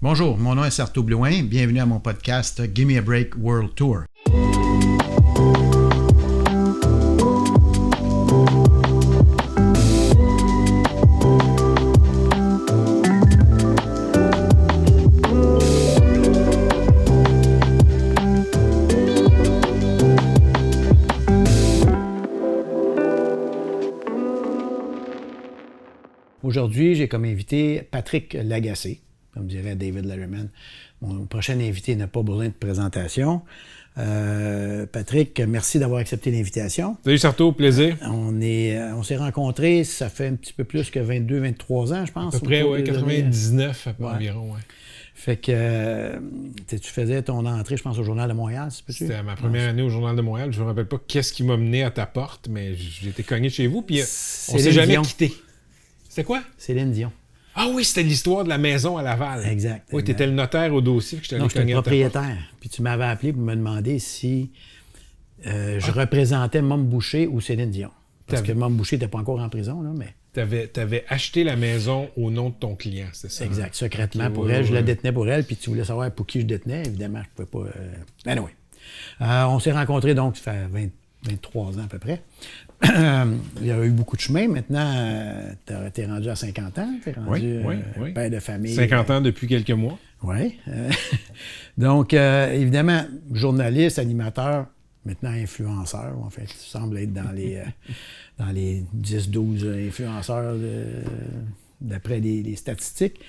Bonjour, mon nom est Sarto Blouin. Bienvenue à mon podcast Give Me a Break World Tour. Aujourd'hui, j'ai comme invité Patrick Lagacé, comme dirait David Letterman. Mon prochain invité n'a pas besoin de présentation. Patrick, merci d'avoir accepté l'invitation. Salut Sarto, plaisir. On s'est rencontrés, ça fait un petit peu plus que 22-23 ans, je pense. À peu près, oui, 99 environ, oui. Fait que tu faisais ton entrée, je pense, au Journal de Montréal, c'est possible? C'était ma première année au Journal de Montréal. Je ne me rappelle pas qu'est-ce qui m'a mené à ta porte, mais j'ai été cogné chez vous, puis on s'est jamais quitté. C'était quoi? Céline Dion. Ah oui, c'était l'histoire de la maison à Laval. Exact. Oui, tu étais le notaire au dossier que je t'allais cogner. Non, j'étais le propriétaire. Puis tu m'avais appelé pour me demander si je représentais Mom Boucher ou Céline Dion. Parce que Mom Boucher n'était pas encore en prison, là, mais... T'avais acheté la maison au nom de ton client, c'est ça? Exact, secrètement pour elle. Je la détenais pour elle, puis tu voulais savoir pour qui je détenais. Évidemment, je ne pouvais pas... Anyway. On s'est rencontrés, donc, ça fait 23 ans à peu près. Il y a eu beaucoup de chemin. Maintenant, t'es rendu à 50 ans. T'es rendu père de famille. 50 ans depuis quelques mois. Oui. Donc, évidemment, journaliste, animateur, maintenant influenceur. En fait, tu sembles être dans les 10-12 influenceurs d'après les statistiques.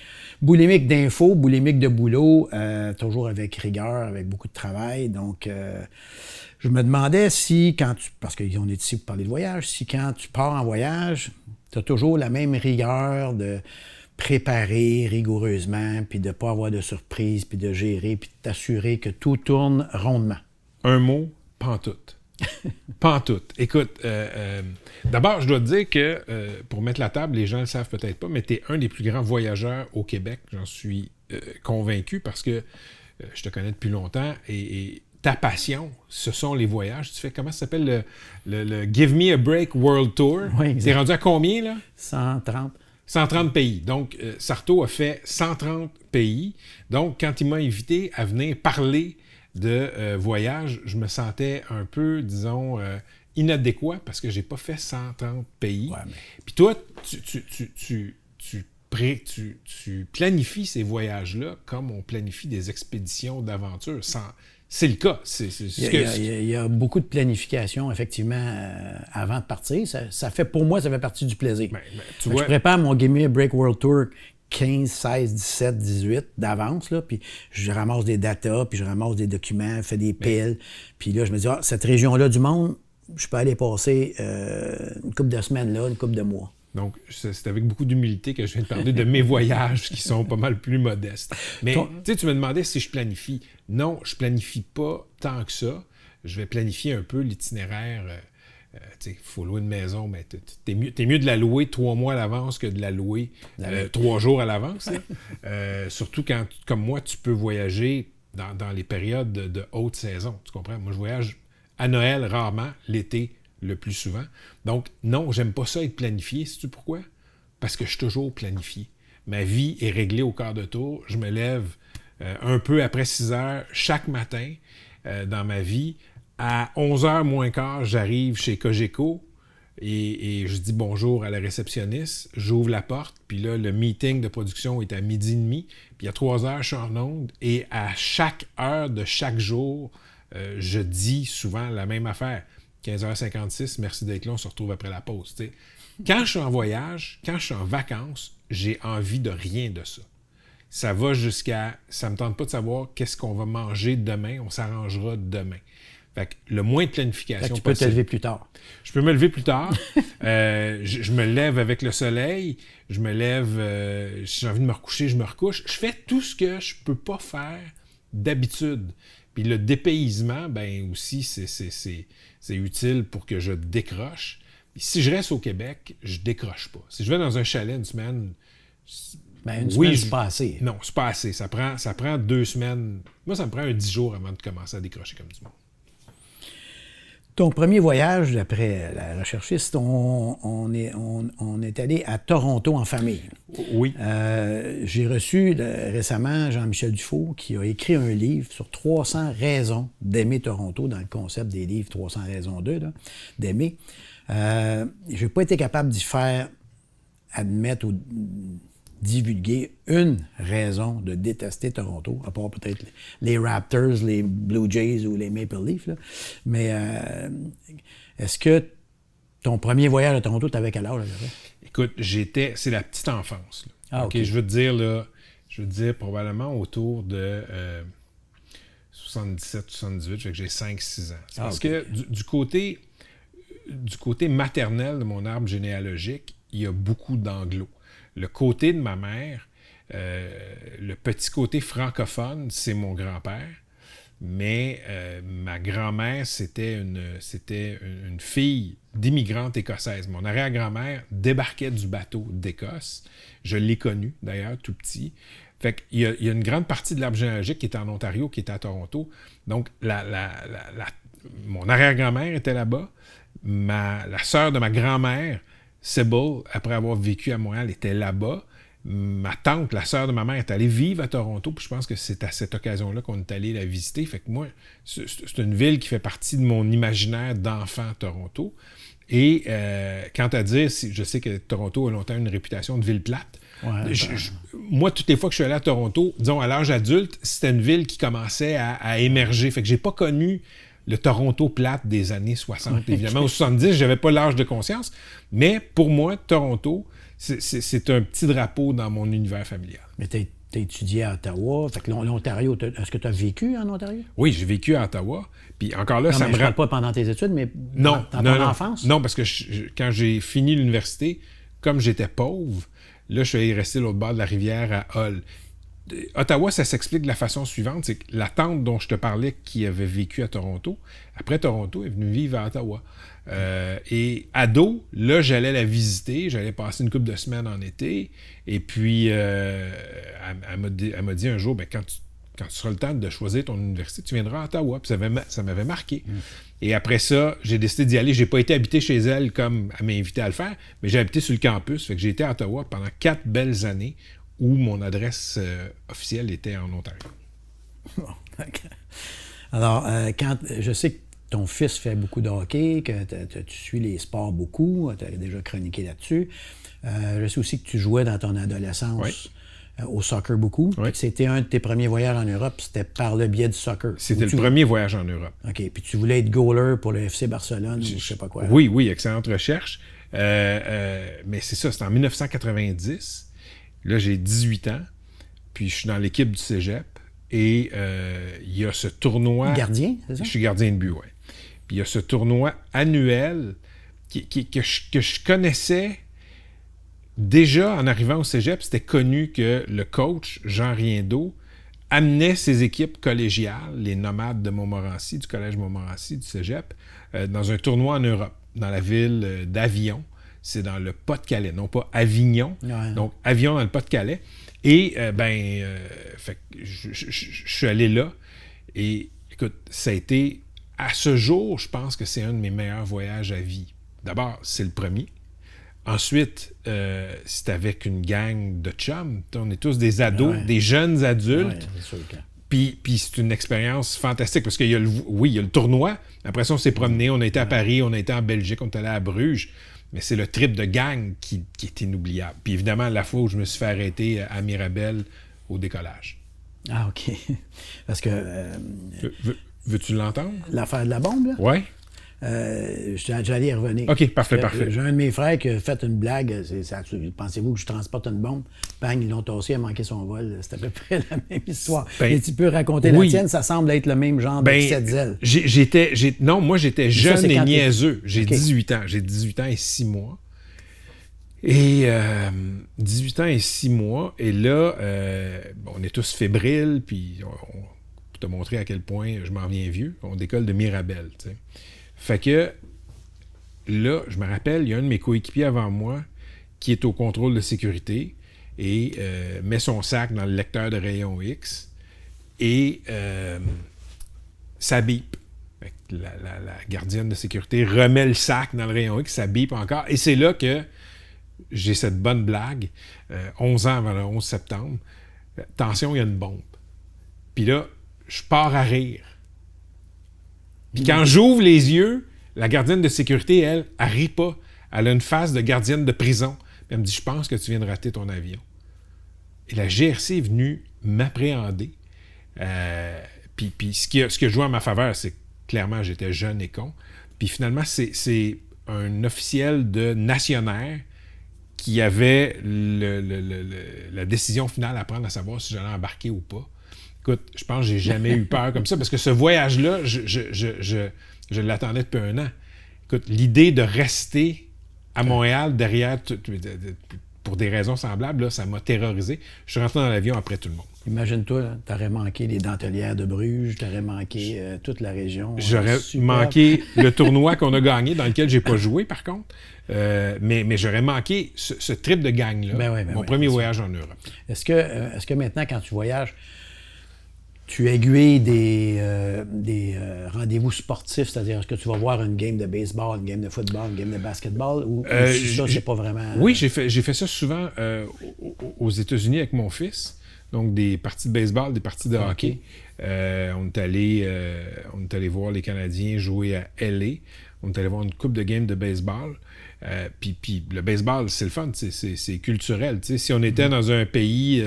Boulimique d'infos, boulimique de boulot, toujours avec rigueur, avec beaucoup de travail. Donc, je me demandais si, parce qu'on est ici pour parler de voyage, si quand tu pars en voyage, tu as toujours la même rigueur de préparer rigoureusement, puis de ne pas avoir de surprise, puis de gérer, puis de t'assurer que tout tourne rondement. Un mot, pantoute. Pantoute. Écoute, d'abord, je dois te dire que, pour mettre la table, les gens ne le savent peut-être pas, mais tu es un des plus grands voyageurs au Québec. J'en suis convaincu parce que je te connais depuis longtemps et ta passion, ce sont les voyages. Tu fais, comment ça s'appelle, le Give Me a Break World Tour? Oui, exact. T'es rendu à combien, là? 130. 130 pays. Donc, Sarto a fait 130 pays. Donc, quand il m'a invité à venir parler de voyage, je me sentais un peu, disons, inadéquat parce que j'ai pas fait 130 pays. Ouais, mais... Puis toi, tu planifies ces voyages-là comme on planifie des expéditions d'aventure. C'est le cas. Il y a beaucoup de planification, effectivement, avant de partir. Ça fait, pour moi, ça fait partie du plaisir. Je prépare mon Give Me a Break World Tour 15, 16, 17, 18 d'avance, là, puis je ramasse des datas, puis je ramasse des documents, fais des piles, puis là, je me dis, cette région-là du monde, je peux aller passer une couple de semaines là, une couple de mois. Donc, c'est avec beaucoup d'humilité que je viens de parler de mes voyages qui sont pas mal plus modestes. Mais tu me demandais si je planifie. Non, je planifie pas tant que ça. Je vais planifier un peu l'itinéraire. Il faut louer une maison, mais t'es mieux de la louer 3 mois à l'avance que de la louer 3 jours à l'avance. Surtout quand, comme moi, tu peux voyager dans les périodes de haute saison. Tu comprends? Moi, je voyage à Noël rarement, l'été le plus souvent. Donc, non, j'aime pas ça être planifié. Sais-tu pourquoi? Parce que je suis toujours planifié. Ma vie est réglée au quart de tour. Je me lève un peu après 6 heures chaque matin dans ma vie. À 11h moins quart, j'arrive chez Cogeco et je dis bonjour à la réceptionniste. J'ouvre la porte, puis là, le meeting de production est à 12h30. Puis à 3h, je suis en onde. Et à chaque heure de chaque jour, je dis souvent la même affaire. 15h56, merci d'être là, on se retrouve après la pause. T'sais. Quand je suis en voyage, quand je suis en vacances, j'ai envie de rien de ça. Ça va jusqu'à... Ça me tente pas de savoir qu'est-ce qu'on va manger demain, on s'arrangera demain. Fait que le moins de planification tu peux te lever plus tard. Je peux me lever plus tard. Je me lève avec le soleil. Je me lève... si j'ai envie de me recoucher, je me recouche. Je fais tout ce que je peux pas faire d'habitude. Puis le dépaysement, ben aussi, c'est utile pour que je décroche. Puis si je reste au Québec, je décroche pas. Si je vais dans un chalet une semaine... une semaine, c'est pas assez. Non, c'est pas assez. Ça prend 2 semaines. Moi, ça me prend 10 jours avant de commencer à décrocher comme du monde. Ton premier voyage, d'après la recherchiste, on est allé à Toronto en famille. Oui. J'ai reçu récemment Jean-Michel Dufault qui a écrit un livre sur 300 raisons d'aimer Toronto, dans le concept des livres 300 raisons d'aimer. Je n'ai pas été capable d'y faire admettre ou divulguer une raison de détester Toronto, à part peut-être les Raptors, les Blue Jays ou les Maple Leafs. Là. Mais est-ce que ton premier voyage à Toronto, tu avais quel âge? Écoute, c'est la petite enfance. Là. Ah, OK. Je veux te dire probablement autour de 77, 78, fait que j'ai 5-6 ans. C'est parce que du côté maternel de mon arbre généalogique, il y a beaucoup d'anglo. Le côté de ma mère, le petit côté francophone, c'est mon grand-père. Mais ma grand-mère, c'était une fille d'immigrante écossaise. Mon arrière-grand-mère débarquait du bateau d'Écosse. Je l'ai connue, d'ailleurs, tout petit. Fait qu'il y a une grande partie de l'arbre généalogique qui est en Ontario, qui est à Toronto. Donc, mon arrière-grand-mère était là-bas. La sœur de ma grand-mère, Sybil, après avoir vécu à Montréal, était là-bas. Ma tante, la sœur de ma mère, est allée vivre à Toronto, puis je pense que c'est à cette occasion-là qu'on est allé la visiter. Fait que moi, c'est une ville qui fait partie de mon imaginaire d'enfant à Toronto. Et quant à dire, je sais que Toronto a longtemps une réputation de ville plate. Ouais, moi, toutes les fois que je suis allé à Toronto, disons à l'âge adulte, c'était une ville qui commençait à émerger. Fait que j'ai pas connu le Toronto plate des années 60, évidemment. Au 70, j'avais pas l'âge de conscience. Mais pour moi, Toronto, c'est un petit drapeau dans mon univers familial. Mais tu as étudié à Ottawa. Fait que l'Ontario, est-ce que tu as vécu en Ontario? Oui, j'ai vécu à Ottawa. Puis encore là, ça me parle pas pendant tes études, mais dans ton enfance? Non, parce que quand j'ai fini l'université, comme j'étais pauvre, là, je suis allé rester l'autre bord de la rivière à Hull. Ottawa, ça s'explique de la façon suivante, c'est que la tante dont je te parlais qui avait vécu à Toronto, après Toronto, est venue vivre à Ottawa. Et ado, là, j'allais la visiter, j'allais passer une couple de semaines en été, et puis elle m'a dit un jour, quand tu seras le temps de choisir ton université, tu viendras à Ottawa. Puis ça m'avait marqué. Et après ça, j'ai décidé d'y aller. J'ai pas été habité chez elle comme elle m'a invité à le faire, mais j'ai habité sur le campus. Fait que j'ai été à Ottawa pendant 4 belles années où mon adresse officielle était en Ontario. Bon, d'accord. Alors, quand je sais que ton fils fait beaucoup de hockey, que tu suis les sports beaucoup, tu as déjà chroniqué là-dessus. Je sais aussi que tu jouais dans ton adolescence au soccer beaucoup. Oui. C'était un de tes premiers voyages en Europe, c'était par le biais du soccer. C'était le premier voyage en Europe. OK, puis tu voulais être goaler pour le FC Barcelone ou je sais pas quoi. Oui, excellente recherche. Mais c'est ça, c'était en 1990. Là, j'ai 18 ans, puis je suis dans l'équipe du cégep, et il y a ce tournoi... Gardien, c'est ça? Je suis gardien de but, oui. Puis il y a ce tournoi annuel que je connaissais déjà en arrivant au cégep. C'était connu que le coach, Jean Riendeau, amenait ses équipes collégiales, les nomades de Montmorency, du collège Montmorency, du cégep, dans un tournoi en Europe, dans la ville d'Avion. C'est dans le Pas-de-Calais, non pas Avignon. Ouais. Donc, Avion dans le Pas-de-Calais. Et, fait que je suis allé là. Et, écoute, ça a été... À ce jour, je pense que c'est un de mes meilleurs voyages à vie. D'abord, c'est le premier. Ensuite, c'est avec une gang de chums. On est tous des ados, des jeunes adultes. Ouais, c'est sûr que... Puis c'est une expérience fantastique parce qu'il y a le tournoi. Après ça, on s'est promené. On a été à Paris, on a été en Belgique, on est allé à Bruges. Mais c'est le trip de gang qui est inoubliable. Puis évidemment, la fois où je me suis fait arrêter à Mirabel au décollage. Ah, OK. Parce que... Veux-tu l'entendre? L'affaire de la bombe, là? Oui. J'allais y revenir. OK, parfait. J'ai un de mes frères qui a fait une blague. Pensez-vous que je transporte une bombe? Bang, ils l'ont tassé, il a manqué son vol. C'est à peu près la même histoire. Et tu peux raconter la tienne, ça semble être le même genre de petite zèle. Non, moi, j'étais jeune et niaiseux. J'ai 18 ans. J'ai 18 ans et 6 mois. Et 18 ans et 6 mois. Et là, on est tous fébriles, puis pour te montrer à quel point je m'en viens vieux, on décolle de Mirabel, tu sais. Fait que là, je me rappelle, il y a un de mes coéquipiers avant moi qui est au contrôle de sécurité et met son sac dans le lecteur de rayon X et ça bip. Fait que la gardienne de sécurité remet le sac dans le rayon X, ça bip encore. Et c'est là que j'ai cette bonne blague, 11 ans avant le 11 septembre. Attention, il y a une bombe. Puis là, je pars à rire. Puis quand j'ouvre les yeux, la gardienne de sécurité, elle rit pas. Elle a une face de gardienne de prison. Puis elle me dit, je pense que tu viens de rater ton avion. Et la GRC est venue m'appréhender. Puis ce qui a joué en ma faveur, c'est que clairement, j'étais jeune et con. Puis finalement, c'est un officiel de Nationaire qui avait la décision finale à prendre, à savoir si j'allais embarquer ou pas. Écoute, je pense que j'ai jamais eu peur comme ça, parce que ce voyage-là, je l'attendais depuis un an. Écoute, l'idée de rester à Montréal derrière, pour des raisons semblables, là, ça m'a terrorisé. Je suis rentré dans l'avion après tout le monde. Imagine-toi, tu aurais manqué les dentelières de Bruges, tu aurais manqué toute la région. J'aurais manqué le tournoi qu'on a gagné, dans lequel j'ai pas joué, par contre. Mais j'aurais manqué ce trip de gang-là, mon premier voyage en Europe. Est-ce que maintenant, quand tu voyages, tu aiguilles des rendez-vous sportifs, c'est-à-dire est-ce que tu vas voir une game de baseball, une game de football, une game de basketball, ou ça, c'est pas vraiment... Oui, j'ai fait ça souvent aux États-Unis avec mon fils. Donc, des parties de baseball, des parties de hockey. On est allé voir les Canadiens jouer à L.A. On est allé voir une coupe de games de baseball. Puis le baseball, c'est le fun, c'est culturel. T'sais. Si on était dans un pays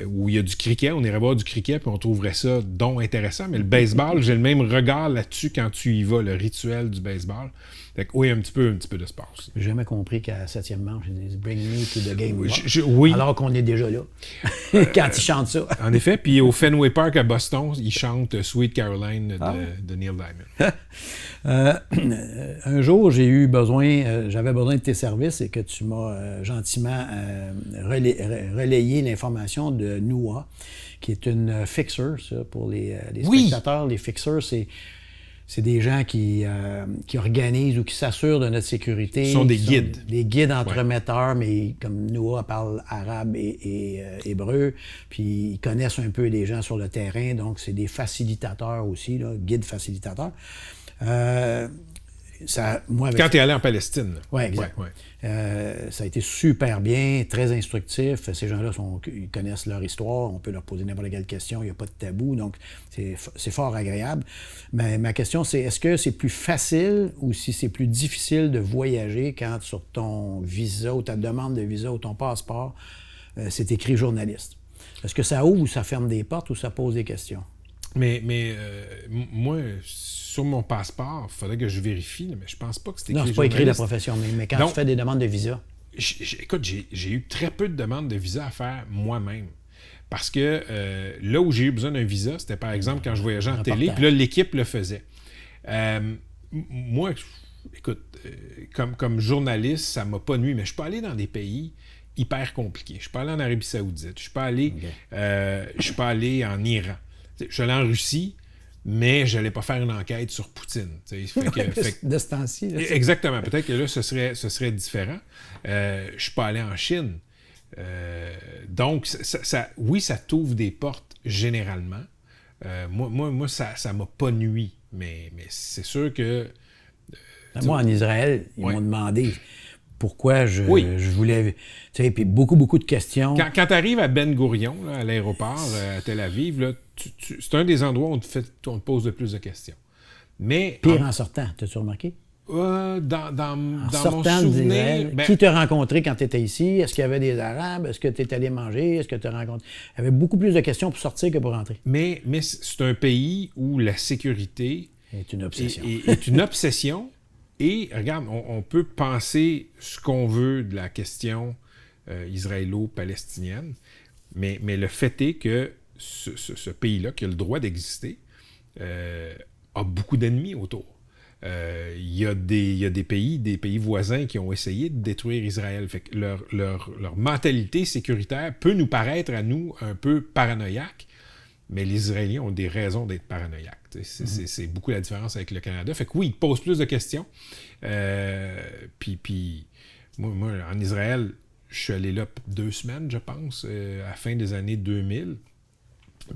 où il y a du cricket, on irait voir du cricket puis on trouverait ça donc intéressant. Mais le baseball, j'ai le même regard là-dessus quand tu y vas, le rituel du baseball. Fait que, oui, un petit peu de sport. J'ai jamais compris qu'à la 7e manche, ils disent « Bring me to the game ». Oui. Alors qu'on est déjà là, quand ils chantent ça. En effet, puis au Fenway Park à Boston, ils chantent « Sweet Caroline » de Neil Diamond. Un jour, j'avais besoin de tes services et que tu m'as gentiment relayé l'information de NOAA, qui est une fixer, ça, pour les spectateurs. Les fixers, c'est des gens qui organisent ou qui s'assurent de notre sécurité. Ce sont des guides. Des guides entremetteurs, mais comme NOAA parle arabe et hébreu, puis ils connaissent un peu les gens sur le terrain, donc c'est des facilitateurs aussi, là, guides facilitateurs. Quand tu es allé en Palestine. Oui, exact. Ça a été super bien, très instructif. Ces gens-là, ils connaissent leur histoire. On peut leur poser n'importe quelle question. Il n'y a pas de tabou. Donc, c'est fort agréable. Mais ma question, c'est est-ce que c'est plus facile ou si c'est plus difficile de voyager quand sur ton visa ou ta demande de visa ou ton passeport, c'est écrit journaliste? Est-ce que ça ouvre ou ça ferme des portes ou ça pose des questions? Mais moi, sur mon passeport, il faudrait que je vérifie, mais je pense pas que c'était écrit. Non, c'est pas écrit la profession, mais quand tu fais des demandes de visa. Écoute, j'ai eu très peu de demandes de visa à faire moi-même. Parce que là où j'ai eu besoin d'un visa, c'était par exemple quand je voyageais en télé, puis là, l'équipe le faisait. Moi, écoute, comme journaliste, ça m'a pas nui, mais je peux aller dans des pays hyper compliqués. Je peux aller en Arabie Saoudite, je peux aller en Iran. Je suis allé en Russie, mais je n'allais pas faire une enquête sur Poutine. De ce temps-ci. Exactement. Peut-être que là, ce serait différent. Je ne suis pas allé en Chine. Donc, oui, ça t'ouvre des portes généralement. Moi, ça ne m'a pas nui. Mais c'est sûr que... Moi, en Israël, ils m'ont demandé... Pourquoi je voulais... Tu sais, puis beaucoup de questions. Quand tu arrives à Ben Gurion, là, à l'aéroport, à Tel Aviv, là, c'est un des endroits où on te pose le plus de questions. Mais Pire en sortant, t'as-tu remarqué? Dans mon souvenir... Qui t'a rencontré quand tu étais ici? Est-ce qu'il y avait des Arabes? Est-ce que tu es allé manger? Est-ce que tu as rencontré... Il y avait beaucoup plus de questions pour sortir que pour rentrer. Mais c'est un pays où la sécurité... est une obsession. Est une obsession. Et regarde, on peut penser ce qu'on veut de la question israélo-palestinienne, mais le fait est que ce pays-là, qui a le droit d'exister, a beaucoup d'ennemis autour. Il y a des pays voisins qui ont essayé de détruire Israël. Fait que leur mentalité sécuritaire peut nous paraître à nous un peu paranoïaque, mais les Israéliens ont des raisons d'être paranoïaques. C'est beaucoup la différence avec le Canada. Fait que oui, ils posent plus de questions. Puis moi, en Israël, je suis allé là 2 semaines, je pense, à la fin des années 2000.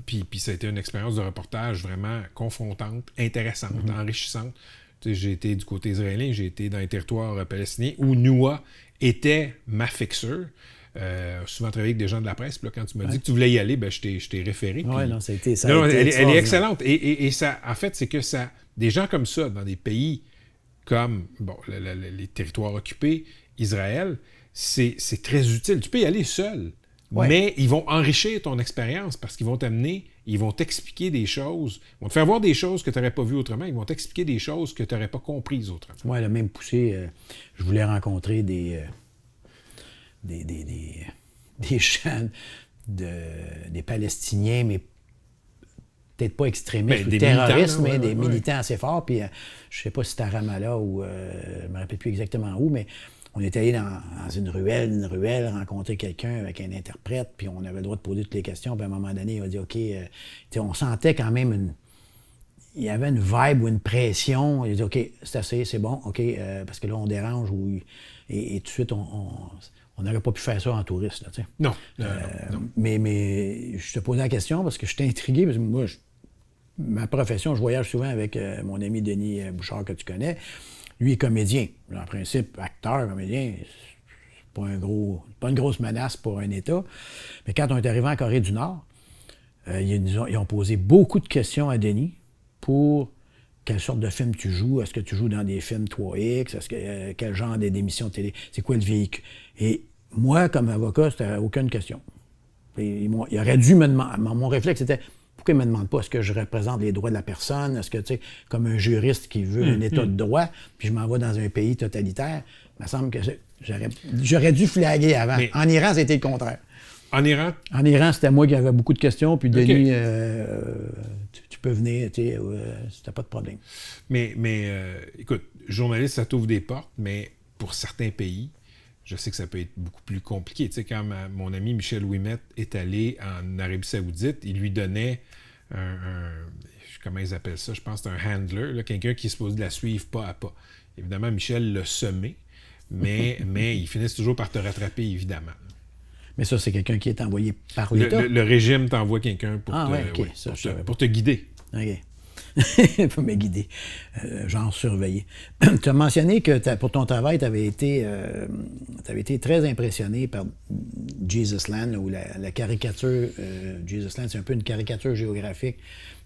Puis ça a été une expérience de reportage vraiment confrontante, intéressante, enrichissante. Tu sais, j'ai été du côté israélien, j'ai été dans les territoires palestiniens où Noua était ma fixure. Souvent travaillé avec des gens de la presse. Puis là, quand tu m'as dit que tu voulais y aller, ben, je t'ai référé. Oui, non, ça a été. Elle est excellente. Et ça, en fait, c'est que ça, des gens comme ça, dans des pays comme les territoires occupés, Israël, c'est très utile. Tu peux y aller seul, mais ils vont enrichir ton expérience parce qu'ils vont t'amener, ils vont t'expliquer des choses, ils vont te faire voir des choses que tu n'aurais pas vues autrement, ils vont t'expliquer des choses que tu n'aurais pas comprises autrement. Oui, elle a même poussé. Je voulais rencontrer des gens, des Palestiniens, mais peut-être pas extrémistes ou terroristes, mais des militants assez forts. Puis je ne sais pas si c'était à Ramallah ou je ne me rappelle plus exactement où, mais on était allé dans une ruelle, rencontrer quelqu'un avec un interprète, puis on avait le droit de poser toutes les questions. Puis à un moment donné, il a dit OK, on sentait quand même il y avait une vibe ou une pression. Il a dit OK, c'est assez, c'est bon, OK, parce que là, on dérange. Et tout de suite, on n'aurait pas pu faire ça en touriste. Là, non. Mais je te posais la question parce que je t'ai intrigué, parce que moi, ma profession, je voyage souvent avec mon ami Denis Bouchard, que tu connais. Lui est comédien. En principe, acteur, comédien, c'est pas une grosse menace pour un État. Mais quand on est arrivé en Corée du Nord, ils ont posé beaucoup de questions à Denis pour quelle sorte de film tu joues. Est-ce que tu joues dans des films 3X? Quel genre d'émission de télé? C'est quoi le véhicule? Et moi, comme avocat, c'était aucune question. Il aurait dû me demander. Mon réflexe, c'était pourquoi il ne me demande pas est-ce que je représente les droits de la personne? Est-ce que, tu sais, comme un juriste qui veut un État de droit, puis je m'en vais dans un pays totalitaire, il me semble que j'aurais dû flaguer avant. Mais en Iran, c'était le contraire. En Iran? En Iran, c'était moi qui avais beaucoup de questions, puis Denis, tu peux venir, tu sais, c'était pas de problème. Mais écoute, journaliste, ça t'ouvre des portes, mais pour certains pays, je sais que ça peut être beaucoup plus compliqué. Tu sais, quand mon ami Michel Ouimet est allé en Arabie Saoudite, il lui donnait comment ils appellent ça? Je pense que c'est un handler, là, quelqu'un qui est supposé la suivre pas à pas. Évidemment, Michel l'a semé, mais ils finissent toujours par te rattraper, évidemment. Mais ça, c'est quelqu'un qui est envoyé par l'État? Le régime t'envoie quelqu'un pour te guider. OK. Pour me guider, genre surveiller. Tu as mentionné que pour ton travail, tu avais été très impressionné par Jesus Land, ou la caricature. Jesus Land, c'est un peu une caricature géographique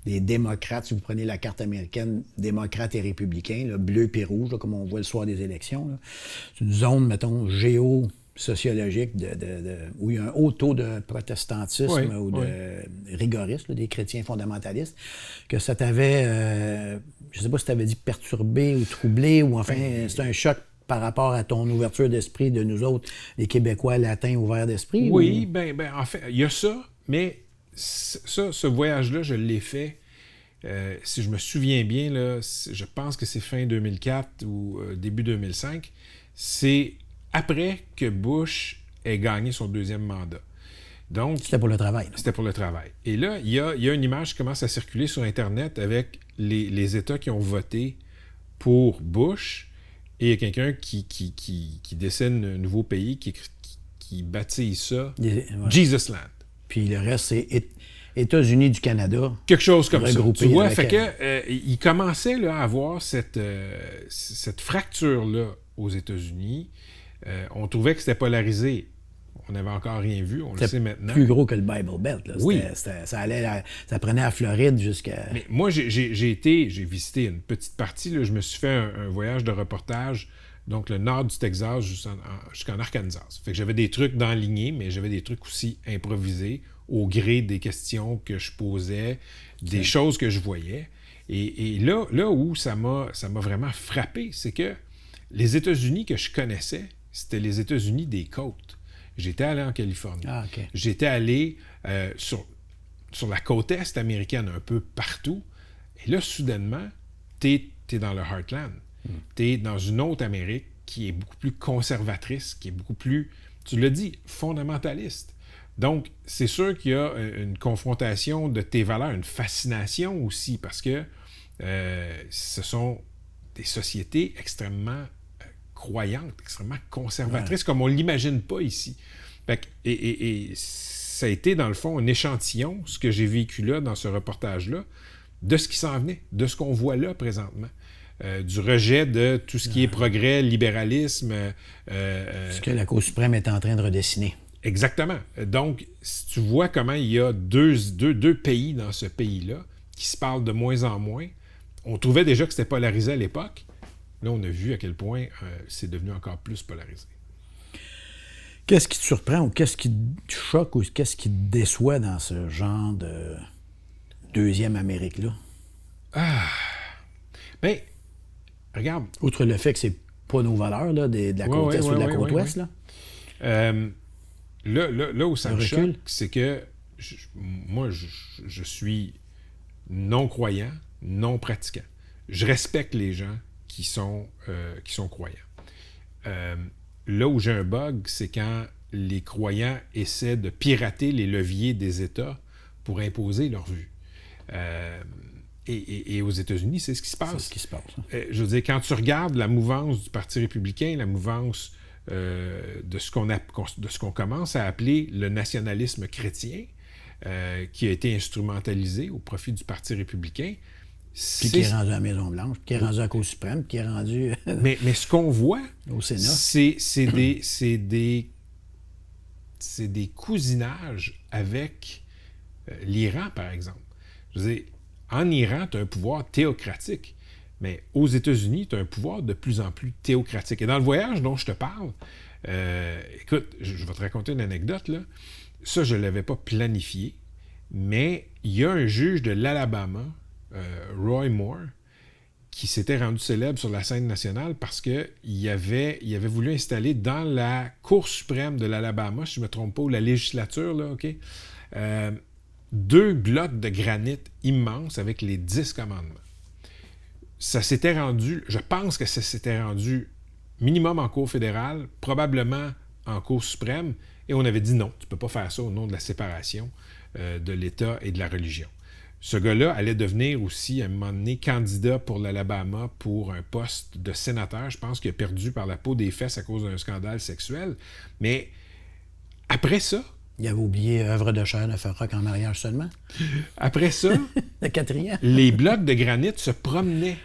des démocrates. Si vous prenez la carte américaine, démocrates et républicains, là, bleu puis rouge, là, comme on voit le soir des élections. Là. C'est une zone, mettons, sociologique où il y a un haut taux de protestantisme ou de rigorisme, là, des chrétiens fondamentalistes, que ça t'avait, je ne sais pas si tu avais dit perturbé ou troublé, ou enfin, c'est un choc par rapport à ton ouverture d'esprit de nous autres, les Québécois latins ouverts d'esprit? Oui, ben en fait, il y a ça, mais ce voyage-là, je l'ai fait, si je me souviens bien, là, je pense que c'est fin 2004 ou début 2005, c'est après que Bush ait gagné son deuxième mandat. Donc, c'était pour le travail. Là. C'était pour le travail. Et là, il y a une image qui commence à circuler sur Internet avec les États qui ont voté pour Bush, et il y a quelqu'un qui dessine un nouveau pays, qui baptise ça Jesus Land. Puis le reste, c'est États-Unis du Canada. Quelque chose comme ça. Tu vois, fait que il commençait là, à avoir cette fracture-là aux États-Unis. On trouvait que c'était polarisé. On n'avait encore rien vu, on le sait maintenant. Plus gros que le Bible Belt. Là. Oui. Ça prenait à Floride jusqu'à... Mais moi, j'ai visité une petite partie. Là, je me suis fait un voyage de reportage, donc le nord du Texas jusqu'en Arkansas. Fait que j'avais des trucs d'enlignés, mais j'avais des trucs aussi improvisés au gré des questions que je posais, des choses que je voyais. Et là où ça m'a vraiment frappé, c'est que les États-Unis que je connaissais, c'était les États-Unis des côtes. J'étais allé en Californie. Ah, OK. J'étais allé sur la côte est américaine, un peu partout. Et là, soudainement, t'es dans le Heartland. T'es dans une autre Amérique qui est beaucoup plus conservatrice, qui est beaucoup plus, tu l'as dit, fondamentaliste. Donc, c'est sûr qu'il y a une confrontation de tes valeurs, une fascination aussi, parce que ce sont des sociétés extrêmement croyantes, extrêmement conservatrices, comme on ne l'imagine pas ici. Fait que, et ça a été, dans le fond, un échantillon, ce que j'ai vécu là, dans ce reportage-là, de ce qui s'en venait, de ce qu'on voit là présentement. Du rejet de tout ce qui est progrès, libéralisme. Ce que la Cour suprême est en train de redessiner. Exactement. Donc, si tu vois comment il y a deux pays dans ce pays-là qui se parlent de moins en moins, on trouvait déjà que c'était polarisé à l'époque. Là, on a vu à quel point c'est devenu encore plus polarisé. Qu'est-ce qui te surprend ou qu'est-ce qui te choque ou qu'est-ce qui te déçoit dans ce genre de deuxième Amérique-là? Bien, regarde. Outre le fait que c'est pas nos valeurs là, de la côte est ou de la côte ouest, là. Là où ça me choque, c'est que moi, je suis non-croyant, non-pratiquant. Je respecte les gens qui sont croyants. Là où j'ai un bug, c'est quand les croyants essaient de pirater les leviers des États pour imposer leur vue. Et aux États-Unis, c'est ce qui se passe. C'est ce qui se passe. Je veux dire, quand tu regardes la mouvance du Parti républicain, la mouvance de ce qu'on commence à appeler le nationalisme chrétien, qui a été instrumentalisé au profit du Parti républicain. Puis qui est rendu à la Maison-Blanche, qui est rendu à la Cour suprême, qui est rendu... mais ce qu'on voit, au Sénat, c'est des cousinages avec l'Iran, par exemple. Je veux dire, en Iran, tu as un pouvoir théocratique, mais aux États-Unis, tu as un pouvoir de plus en plus théocratique. Et dans le voyage dont je te parle, écoute, je vais te raconter une anecdote, là. Ça, je ne l'avais pas planifié, mais il y a un juge de l'Alabama, Roy Moore, qui s'était rendu célèbre sur la scène nationale parce qu'il avait voulu installer dans la Cour suprême de l'Alabama, si je ne me trompe pas, ou la législature, là, OK, 2 blocs de granit immenses avec les 10 commandements. Ça s'était rendu, je pense que ça s'était rendu minimum en Cour fédérale, probablement en Cour suprême, et on avait dit non, tu ne peux pas faire ça au nom de la séparation de l'État et de la religion. Ce gars-là allait devenir aussi, à un moment donné, candidat pour l'Alabama pour un poste de sénateur. Je pense qu'il a perdu par la peau des fesses à cause d'un scandale sexuel. Mais après ça... Il avait oublié œuvre de chair de Farrock en mariage seulement. Après ça... le quatrième. Les blocs de granit se promenaient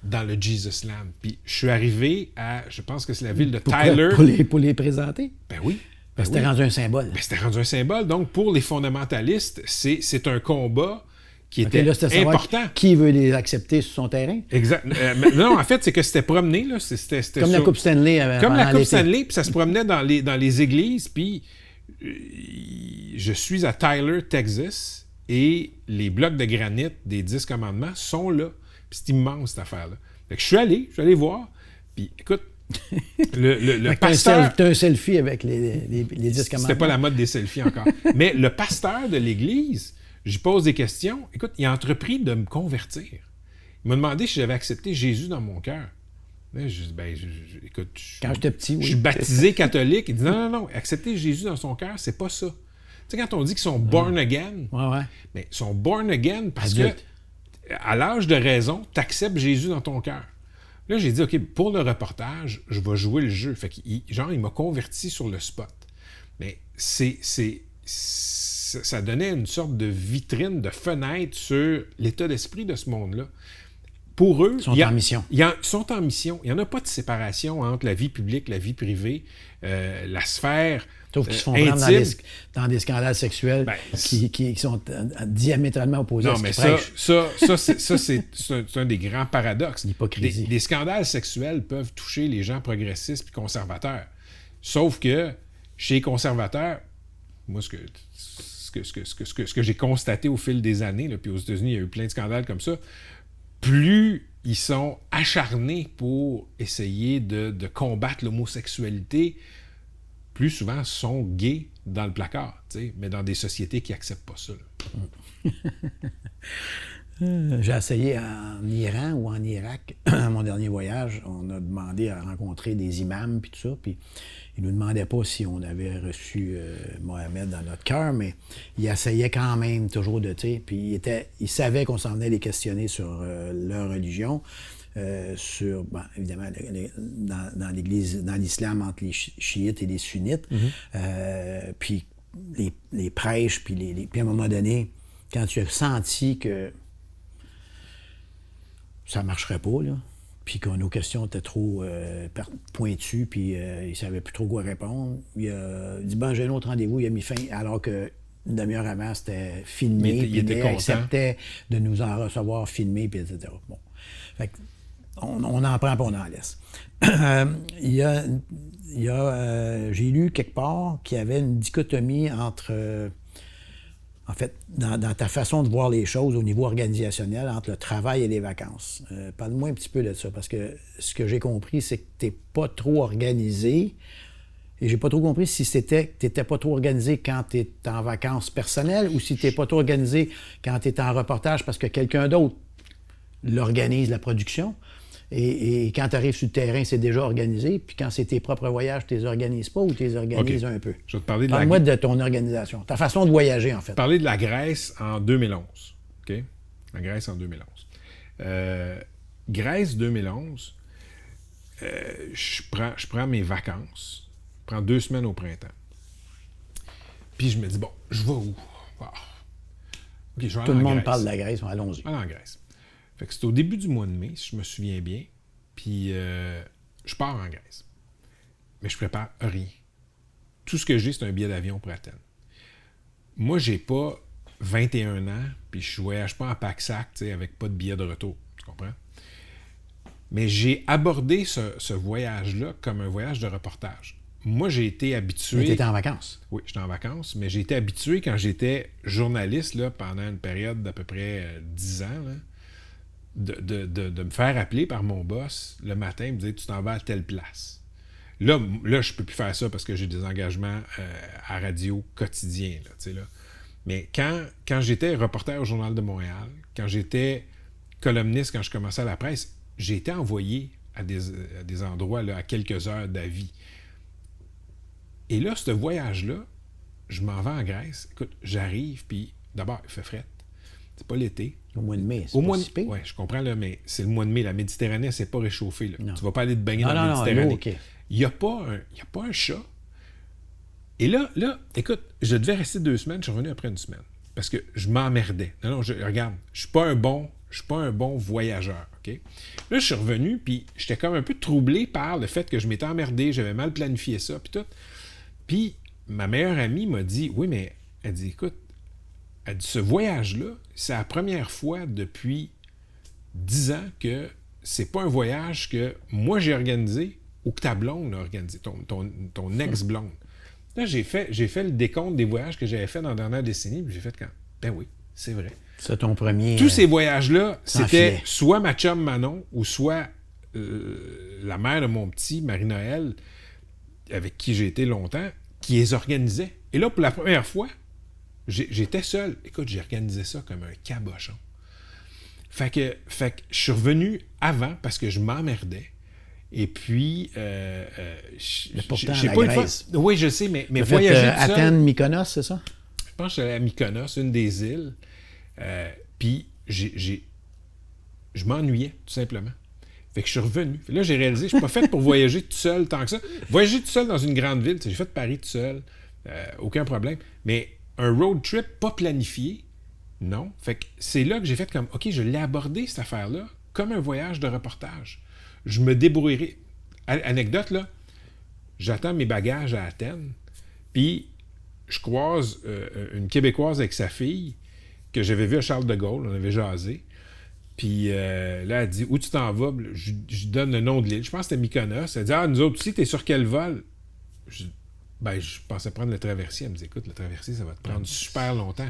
dans le Jesus Land. Puis je suis arrivé à, je pense que c'est la ville de Tyler. Pour les présenter? Ben oui. Ben c'était rendu un symbole. Ben c'était rendu un symbole. Donc, pour les fondamentalistes, c'est un combat qui était là, important. Qui veut les accepter sur son terrain? Exact. Non, en fait, c'est que c'était promené. Là. C'était comme la Coupe Stanley. Comme la Coupe Stanley, puis ça se promenait dans les églises. Puis je suis à Tyler, Texas, et les blocs de granit des 10 commandements sont là. Puis c'est immense, cette affaire-là. Fait que je suis allé voir. Puis écoute, le pasteur... T'as un selfie avec les 10 commandements. C'était pas la mode des selfies encore. Mais le pasteur de l'église... Je pose des questions. Écoute, il a entrepris de me convertir. Il m'a demandé si j'avais accepté Jésus dans mon cœur. Là, je dis, écoute, quand j'étais petit, oui. Je suis baptisé catholique. Il dit, non, accepter Jésus dans son cœur, c'est pas ça. Tu sais, quand on dit qu'ils sont born again, mais ils sont born again parce que, à l'âge de raison, tu acceptes Jésus dans ton cœur. Là, j'ai dit, OK, pour le reportage, je vais jouer le jeu. Fait qu'il m'a converti sur le spot. Mais ça donnait une sorte de vitrine, de fenêtre sur l'état d'esprit de ce monde-là. Pour eux... Ils sont en mission. Ils sont en mission. Il n'y en a pas de séparation entre la vie publique, la vie privée, la sphère sauf qu'ils se font prendre dans des scandales sexuels qui sont diamétralement opposés à ce qu'ils prêchent. Ça, c'est un des grands paradoxes. L'hypocrisie. Des scandales sexuels peuvent toucher les gens progressistes et conservateurs. Sauf que chez les conservateurs, moi, ce que j'ai constaté au fil des années, là, puis aux États-Unis, il y a eu plein de scandales comme ça, plus ils sont acharnés pour essayer de combattre l'homosexualité, plus souvent sont gays dans le placard, mais dans des sociétés qui n'acceptent pas ça. J'ai essayé en Iran ou en Irak, à mon dernier voyage, on a demandé à rencontrer des imams puis tout ça, puis ils ne nous demandaient pas si on avait reçu Mohamed dans notre cœur, mais ils essayaient quand même toujours puis ils savaient qu'on s'en venait les questionner sur leur religion, sur, évidemment, dans l'Église, dans l'islam, entre les chiites et les sunnites, puis les prêches, puis à un moment donné, quand tu as senti que ça ne marcherait pas, là, puis que nos questions étaient trop pointues, puis il ne savait plus trop quoi répondre, il a dit, j'ai un autre rendez-vous, il a mis fin, alors que une demi-heure avant, c'était filmé, puis il acceptait de nous en recevoir filmé, puis etc. Bon. Fait que, on en prend pas, on en laisse. J'ai lu quelque part qu'il y avait une dichotomie entre, en fait, dans ta façon de voir les choses au niveau organisationnel, entre le travail et les vacances. Parle-moi un petit peu de ça, parce que ce que j'ai compris, c'est que tu n'es pas trop organisé. Et j'ai pas trop compris si c'était que tu n'étais pas trop organisé quand tu es en vacances personnelles ou si tu n'es pas trop organisé quand tu es en reportage parce que quelqu'un d'autre l'organise, la production. Et quand tu arrives sur le terrain, c'est déjà organisé. Puis quand c'est tes propres voyages, tu les organises pas ou tu les organises un peu? Je vais te parler de Parle-moi de ton organisation, ta façon de voyager, en fait. Je vais te parler de la Grèce en 2011. OK? La Grèce en 2011. Grèce 2011, je prends mes vacances. Je prends 2 semaines au printemps. Puis je me dis, je vais où? Okay, je vais Tout le monde parle de la Grèce, allons-y. En Grèce. Fait que c'est au début du mois de mai, si je me souviens bien. Puis je pars en Grèce. Mais je prépare rien. Tout ce que j'ai, c'est un billet d'avion pour Athènes. Moi, j'ai pas 21 ans, puis je voyage pas en pack-sac, avec pas de billet de retour. Tu comprends? Mais j'ai abordé ce voyage-là comme un voyage de reportage. Moi, j'ai été habitué... Mais tu étais en vacances. Oui, j'étais en vacances, mais j'ai été habitué quand j'étais journaliste là, pendant une période d'à peu près 10 ans, là, de me faire appeler par mon boss le matin et me dire « Tu t'en vas à telle place ». Là, je peux plus faire ça parce que j'ai des engagements à radio quotidiens. Là. Mais quand j'étais reporter au Journal de Montréal, quand j'étais columniste, quand je commençais à la presse, j'ai été envoyé à des endroits là, à quelques heures d'avis. Et là, ce voyage-là, je m'en vais en Grèce. Écoute, j'arrive, puis d'abord, il fait fret. C'est pas l'été. Au mois de mai, c'est au mois pas si pire. Oui, je comprends, là, mais c'est le mois de mai. La Méditerranée, c'est pas réchauffé. Là. Non. Tu vas pas aller te baigner dans la Méditerranée. Non, okay. Il n'y a pas un chat. Et là, écoute, je devais rester 2 semaines. Je suis revenu après 1 semaine. Parce que je m'emmerdais. Non, regarde, je suis pas un bon voyageur. Okay? Là, je suis revenu, puis j'étais comme un peu troublé par le fait que je m'étais emmerdé. J'avais mal planifié ça, puis tout. Puis, ma meilleure amie m'a dit, oui, mais, elle dit, écoute, elle dit, ce voyage-là, c'est la première fois depuis 10 ans que c'est pas un voyage que moi j'ai organisé ou que ta blonde a organisé, ton ex-blonde. Là, j'ai fait le décompte des voyages que j'avais fait dans la dernière décennie, puis j'ai fait ben oui, c'est vrai. C'est ton premier... Tous ces voyages-là, c'était filet. soit ma chum Manon ou soit la mère de mon petit, Marie-Noël, avec qui j'ai été longtemps, qui les organisait. Et là, pour la première fois, j'étais seul. Écoute, j'ai organisé ça comme un cabochon. Fait que je suis revenu avant parce que je m'emmerdais. Et puis, pourtant, j'ai la pas Grèce. une fois... Oui, je sais, mais T'as voyager fait, tout seul... Athènes, Mykonos, c'est ça? Je pense que j'allais à Mykonos, une des îles. Puis, je m'ennuyais, tout simplement. Fait que je suis revenu. Là, j'ai réalisé, je suis pas fait pour voyager tout seul tant que ça. Voyager tout seul dans une grande ville, j'ai fait Paris tout seul, aucun problème. Mais un road trip pas planifié, non. Fait que c'est là que j'ai fait comme, OK, je l'ai abordé, cette affaire-là, comme un voyage de reportage. Je me débrouillerai. Anecdote, là, j'attends mes bagages à Athènes, puis je croise une Québécoise avec sa fille, que j'avais vue à Charles de Gaulle, on avait jasé. Puis là, elle dit, où tu t'en vas? Je donne le nom de l'île. Je pense que c'était Mykonos. Elle dit, nous autres aussi, t'es sur quel vol? Je pensais prendre le traversier. Elle me dit, écoute, le traversier, ça va te prendre super longtemps.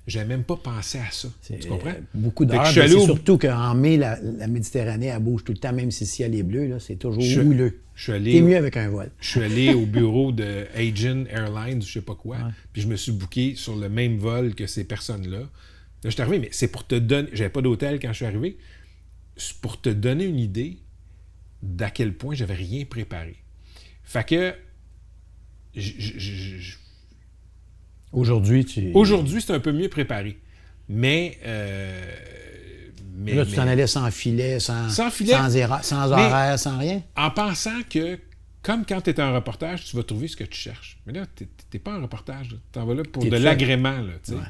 J'avais même pas pensé à ça. Tu comprends? Beaucoup d'heures. C'est surtout qu'en mai, la Méditerranée, elle bouge tout le temps, même si le ciel est bleu, là, c'est toujours houleux. T'es mieux avec un vol. Je suis allé au bureau de Aegean Airlines, je sais pas quoi, puis je me suis booké sur le même vol que ces personnes-là. Là, je suis arrivé, mais c'est pour te donner... J'avais pas d'hôtel quand je suis arrivé. C'est pour te donner une idée d'à quel point j'avais rien préparé. Fait que... Aujourd'hui, c'est un peu mieux préparé. Mais là, tu t'en allais sans filet, sans horaire, sans rien? En pensant que Comme quand tu es en reportage, tu vas trouver ce que tu cherches. Mais là, tu n'es pas en reportage. Tu en vas là pour T'es de tout l'agrément. Là, tu sais. Ouais.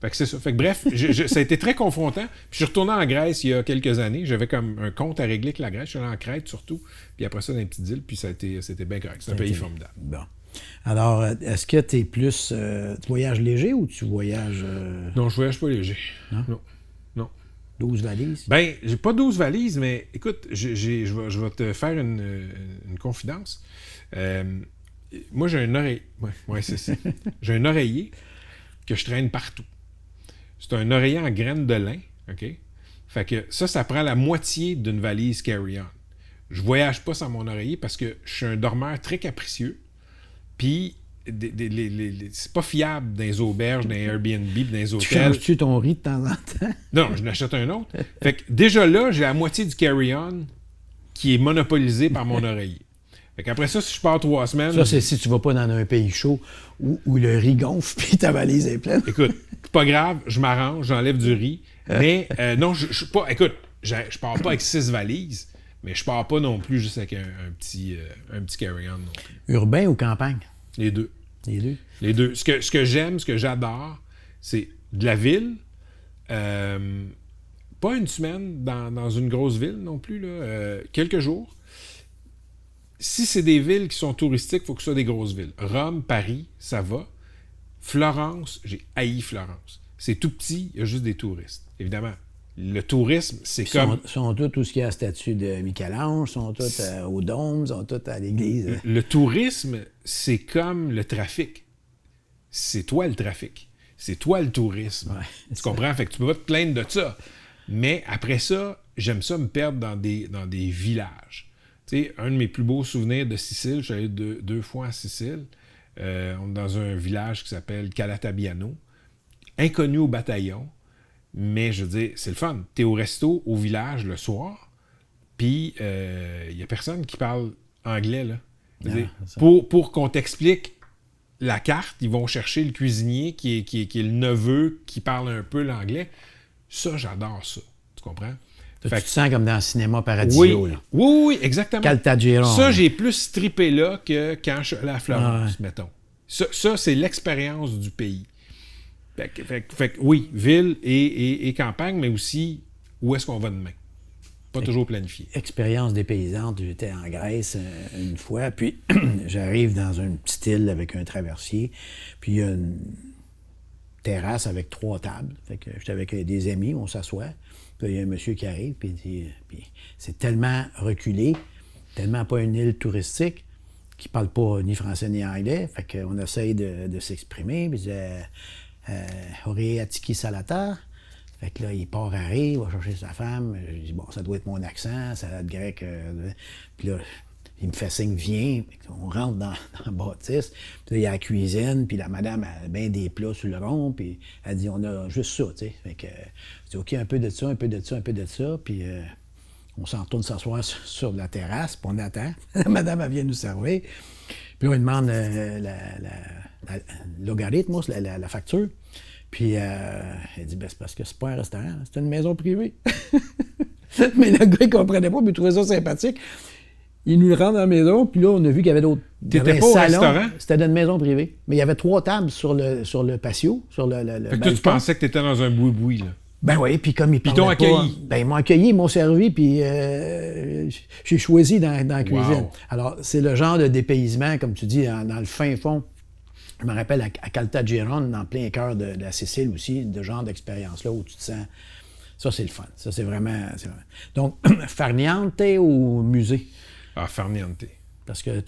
Fait que c'est ça. Fait que bref, ça a été très confrontant. Puis je suis retourné en Grèce il y a quelques années. J'avais comme un compte à régler avec la Grèce. Je suis allé en Crète surtout. Puis après ça, dans les petites îles. Puis c'était bien correct. C'est un pays formidable. Bon. Alors, est-ce que tu es plus... tu voyages léger ou tu voyages... Non, je voyage pas léger. Non? Non. 12 valises? Ben, j'ai pas 12 valises, mais écoute, je vais te faire une confidence. Moi, j'ai un oreiller. Ouais, c'est ça. J'ai un oreiller que je traîne partout. C'est un oreiller en graines de lin, OK? Fait que ça prend la moitié d'une valise carry-on. Je voyage pas sans mon oreiller parce que je suis un dormeur très capricieux. Puis, c'est pas fiable dans les auberges, dans les Airbnb, dans les hôtels. Tu changes-tu ton riz de temps en temps? Non, je n'achète un autre. Fait que déjà là, j'ai la moitié du carry-on qui est monopolisé par mon oreiller. Fait qu'après ça, si je pars 3 semaines... Ça, c'est si tu vas pas dans un pays chaud où le riz gonfle puis ta valise est pleine. Écoute, c'est pas grave, je m'arrange, j'enlève du riz. Mais non, je suis pas... Écoute, je pars pas avec 6 valises, mais je pars pas non plus juste avec un petit carry-on non plus. Urbain ou campagne? Les deux. Les deux. Les deux. Ce que j'aime, ce que j'adore, c'est de la ville. Pas une semaine dans une grosse ville non plus, là. Quelques jours. Si c'est des villes qui sont touristiques, il faut que ce soit des grosses villes. Rome, Paris, ça va. Florence, j'ai haï Florence. C'est tout petit, il y a juste des touristes. Évidemment, le tourisme, c'est comme... Sont tous tout ce qui est à la statue de Michel-Ange, sont tous au Dôme, sont tous à l'église. Le tourisme, c'est comme le trafic. C'est toi le trafic. C'est toi le tourisme. Ouais, tu comprends? Fait que tu peux pas te plaindre de ça. Mais après ça, j'aime ça me perdre dans des villages. Tu sais, un de mes plus beaux souvenirs de Sicile, je suis allé deux fois en Sicile. On est dans un village qui s'appelle Calatabiano. Inconnu au bataillon. Mais je veux dire, c'est le fun. T'es au resto, au village, le soir, puis il n'y a personne qui parle anglais, là. Pour qu'on t'explique la carte, ils vont chercher le cuisinier qui est le neveu qui parle un peu l'anglais. Ça, j'adore ça. Tu comprends? Tu te sens comme dans le cinéma Paradiso. Oui, là. oui, exactement. Caltagirone. Ça, j'ai plus trippé là que quand je suis allé à Florence, mettons. Ça, c'est l'expérience du pays. Fait que oui, ville et campagne, mais aussi où est-ce qu'on va demain. Pas toujours planifié. Expérience dépaysante. J'étais en Grèce une fois, puis j'arrive dans une petite île avec un traversier, puis il y a une terrasse avec 3 tables. Fait que j'étais avec des amis, on s'assoit, puis il y a un monsieur qui arrive, puis il dit... Puis c'est tellement reculé, tellement pas une île touristique, qui parle pas ni français ni anglais, fait qu'on essaye de s'exprimer, puis il dit... Aurait Atiki Salata. Fait que là, il part à rire, il va chercher sa femme. Je dis, bon, ça doit être mon accent, salade grecque. Puis là, il me fait signe, viens. On rentre dans la bâtisse. Puis là, il y a la cuisine, puis la madame a bien des plats sur le rond, puis elle dit, on a juste ça, tu sais. Fait que, je dis, OK, un peu de ça, un peu de ça, un peu de ça. Puis on s'en retourne s'asseoir sur la terrasse, puis on attend. La madame, elle vient nous servir. Puis là, on lui demande le logarithme, la facture. Puis elle dit, ben, c'est parce que c'est pas un restaurant, c'est une maison privée. Mais le gars, il comprenait pas, puis il trouvait ça sympathique. Il nous le rend dans la maison, puis là, on a vu qu'il y avait d'autres. T'étais pas au restaurant? C'était dans une maison privée. Mais il y avait 3 tables sur le patio, sur le fait que toi, tu pensais que t'étais dans un boui-boui, là. Ben oui, puis comme ils t'ont accueilli? Ben, ils m'ont accueilli, ils m'ont servi, puis j'ai choisi dans la cuisine. Wow. Alors, c'est le genre de dépaysement, comme tu dis, dans le fin fond. Je me rappelle à Caltagirone, dans plein cœur de la Sicile aussi, de genre d'expérience-là où tu te sens... Ça, c'est le fun. Ça, c'est vraiment... Donc, farniente ou musée? Ah, farniente. Parce que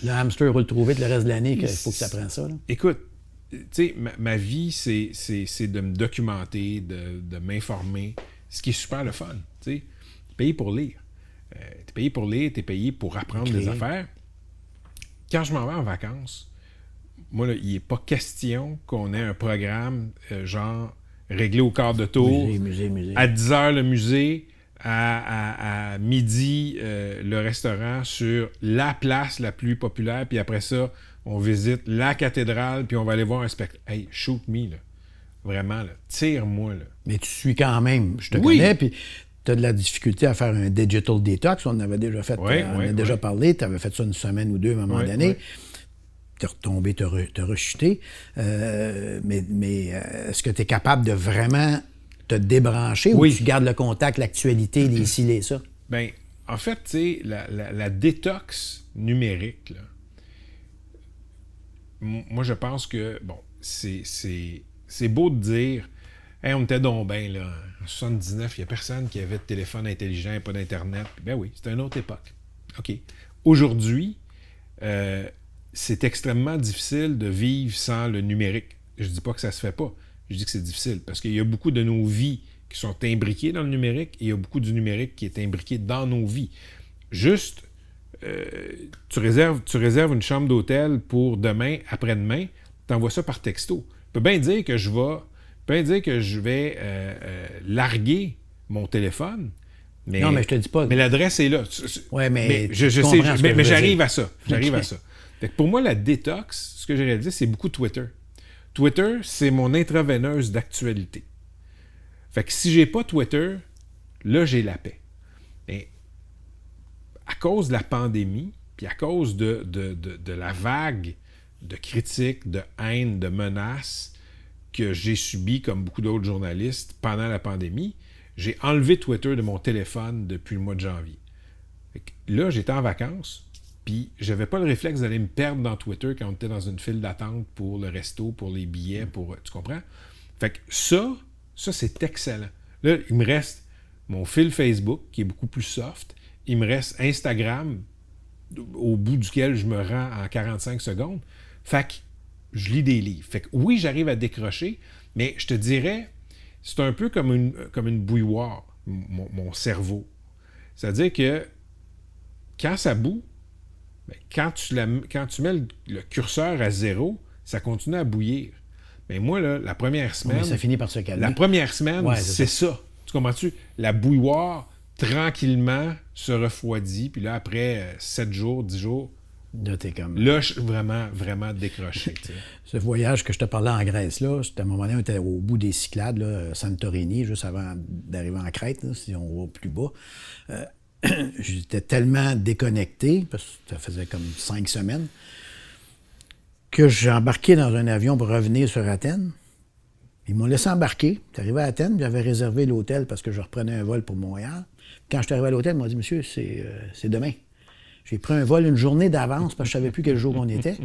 le hamster roule trop vite le reste de l'année qu'il faut que ça prenne ça. Là. Écoute, tu sais, ma vie, c'est de me documenter, de m'informer, ce qui est super le fun. Tu sais, t'es payé pour lire. T'es payé pour lire, t'es payé pour apprendre des affaires. Quand je m'en vais en vacances, moi, là, il n'est pas question qu'on ait un programme genre réglé au quart de tour. Musée. À 10 heures, le musée. À midi, le restaurant sur la place la plus populaire. Puis après ça, on visite la cathédrale. Puis on va aller voir un spectacle. Hey, shoot me, là. Vraiment, là. Tire-moi, là. Mais tu suis quand même. Je te connais. Puis tu as de la difficulté à faire un digital detox. On en avait déjà fait, on a déjà parlé. Tu avais fait ça une semaine ou deux à un moment donné. Tu es retombé, tu as rechuté. Mais est-ce que tu es capable de vraiment te débrancher ou tu gardes le contact, l'actualité, les ci, les ça? Bien, en fait, tu sais, la détox numérique, là, moi, je pense que, bon, c'est beau de dire hey, on était donc bien, là. En 79, il n'y a personne qui avait de téléphone intelligent et pas d'Internet. Ben oui, c'était une autre époque. OK. Aujourd'hui, c'est extrêmement difficile de vivre sans le numérique. Je ne dis pas que ça se fait pas. Je dis que c'est difficile parce qu'il y a beaucoup de nos vies qui sont imbriquées dans le numérique et il y a beaucoup du numérique qui est imbriqué dans nos vies. Juste, tu réserves une chambre d'hôtel pour demain, après-demain, tu envoies ça par texto. Tu peux bien dire que je vais larguer mon téléphone, mais, non, mais je te dis pas. Mais l'adresse est là. Oui, mais je sais, mais j'arrive à ça. À ça. Fait que pour moi, la détox, ce que j'ai réalisé, c'est beaucoup Twitter. Twitter, c'est mon intraveineuse d'actualité. Fait que si j'ai pas Twitter, là, j'ai la paix. Mais à cause de la pandémie, puis à cause de la vague de critiques, de haine, de menaces que j'ai subies, comme beaucoup d'autres journalistes, pendant la pandémie, j'ai enlevé Twitter de mon téléphone depuis le mois de janvier. Fait que là, j'étais en vacances, puis j'avais pas le réflexe d'aller me perdre dans Twitter quand on était dans une file d'attente pour le resto, pour les billets, tu comprends? Fait que ça, c'est excellent. Là, il me reste mon fil Facebook, qui est beaucoup plus soft. Il me reste Instagram, au bout duquel je me rends en 45 secondes. Fait que je lis des livres. Fait que oui, j'arrive à décrocher, mais je te dirais, c'est un peu comme une bouilloire, mon cerveau. C'est-à-dire que quand ça bout, quand tu mets le curseur à 0, ça continue à bouillir. Mais moi, là, la première semaine... Mais ça finit par se calmer. La première semaine, c'est ça. Tu comprends-tu? La bouilloire, tranquillement, se refroidit. Puis là, après 7 jours, 10 jours, là, je suis vraiment, vraiment décroché. Ce voyage que je te parlais en Grèce, là, c'était à un moment donné, on était au bout des Cyclades, là, Santorini, juste avant d'arriver en Crète, là, si on va plus bas. J'étais tellement déconnecté, parce que ça faisait comme 5 semaines, que j'ai embarqué dans un avion pour revenir sur Athènes. Ils m'ont laissé embarquer. J'étais arrivé à Athènes, j'avais réservé l'hôtel parce que je reprenais un vol pour Montréal. Quand je suis arrivé à l'hôtel, ils m'ont dit « Monsieur, c'est demain. » J'ai pris un vol une journée d'avance parce que je ne savais plus quel jour on était.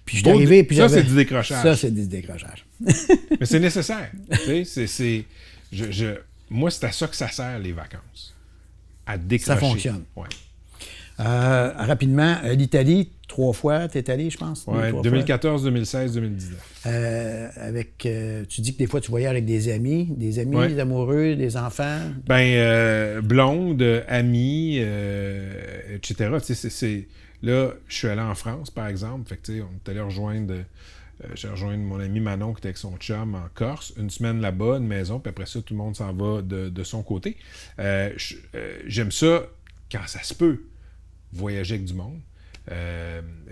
Puis je suis arrivé... Puis ça, c'est du décrochage. Ça, c'est du décrochage. Mais c'est nécessaire. Moi, c'est à ça que ça sert, les vacances. À décrocher. Ça fonctionne. Ouais. Rapidement, l'Italie, 3 fois, tu es allé, je pense? Oui, 2014, 2016, 2019. Tu dis que des fois, tu voyages avec des amis, des amoureux, des enfants? Blonde, amis, etc. Là, je suis allé en France, par exemple. Fait que, on est allé rejoindre... j'ai rejoint mon ami Manon qui était avec son chum en Corse. Une semaine là-bas, une maison, puis après ça, tout le monde s'en va de son côté. J'aime ça quand ça se peut, voyager avec du monde.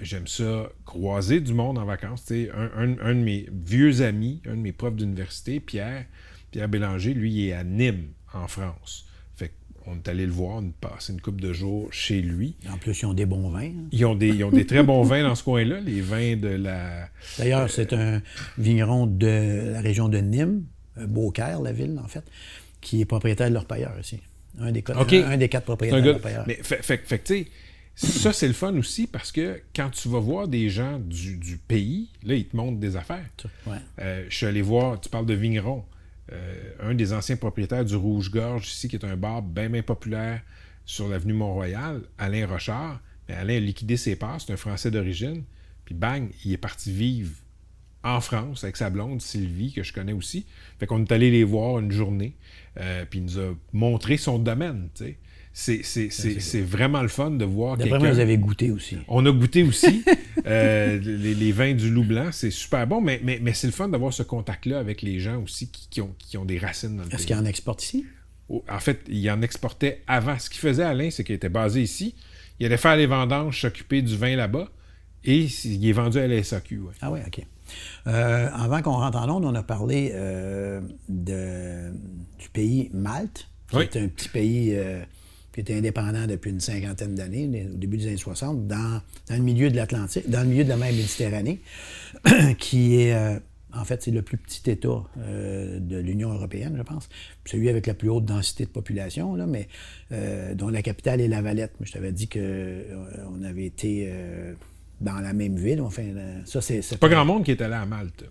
J'aime ça croiser du monde en vacances. Un de mes vieux amis, un de mes profs d'université, Pierre Bélanger, lui, il est à Nîmes, en France. Fait qu'on est allé le voir, on a passé une couple de jours chez lui. En plus, ils ont des bons vins. Hein? Ils ont des très bons vins dans ce coin-là, les vins de la... D'ailleurs, c'est un vigneron de la région de Nîmes, Beaucaire, la ville, en fait, qui est propriétaire de l'Orpailleur aussi. Un des 4 propriétaires de l'Orpailleur. Mais fait que, tu sais, ça, c'est le fun aussi parce que quand tu vas voir des gens du pays, là, ils te montrent des affaires. Ouais. Je suis allé voir, tu parles de vigneron, un des anciens propriétaires du Rouge-Gorge ici, qui est un bar bien populaire sur l'avenue Mont-Royal, Alain Rochard. Mais Alain a liquidé ses parts, c'est un Français d'origine. Puis bang, il est parti vivre en France avec sa blonde Sylvie, que je connais aussi. Fait qu'on est allé les voir une journée, puis il nous a montré son domaine, tu sais. C'est vraiment le fun de voir quelqu'un... D'après moi, vous avez goûté aussi. On a goûté aussi. Les vins du Loup Blanc, c'est super bon, mais c'est le fun d'avoir ce contact-là avec les gens aussi qui ont des racines dans le pays. Est-ce qu'il en exporte ici? En fait, il en exportait avant. Ce qu'il faisait, Alain, c'est qu'il était basé ici. Il allait faire les vendanges, s'occuper du vin là-bas, et il est vendu à la SAQ. Ouais. Ah oui, OK. Avant qu'on rentre en onde, on a parlé du pays Malte. qui est un petit pays qui était indépendant depuis une cinquantaine d'années, au début des années 60, dans le milieu de l'Atlantique, dans le milieu de la mer Méditerranée, qui est, en fait, c'est le plus petit État de l'Union européenne, je pense. Celui avec la plus haute densité de population, là, mais dont la capitale est La Valette. Je t'avais dit qu'on avait été dans la même ville. Enfin, ça, c'est pas grand monde qui est allé à Malte.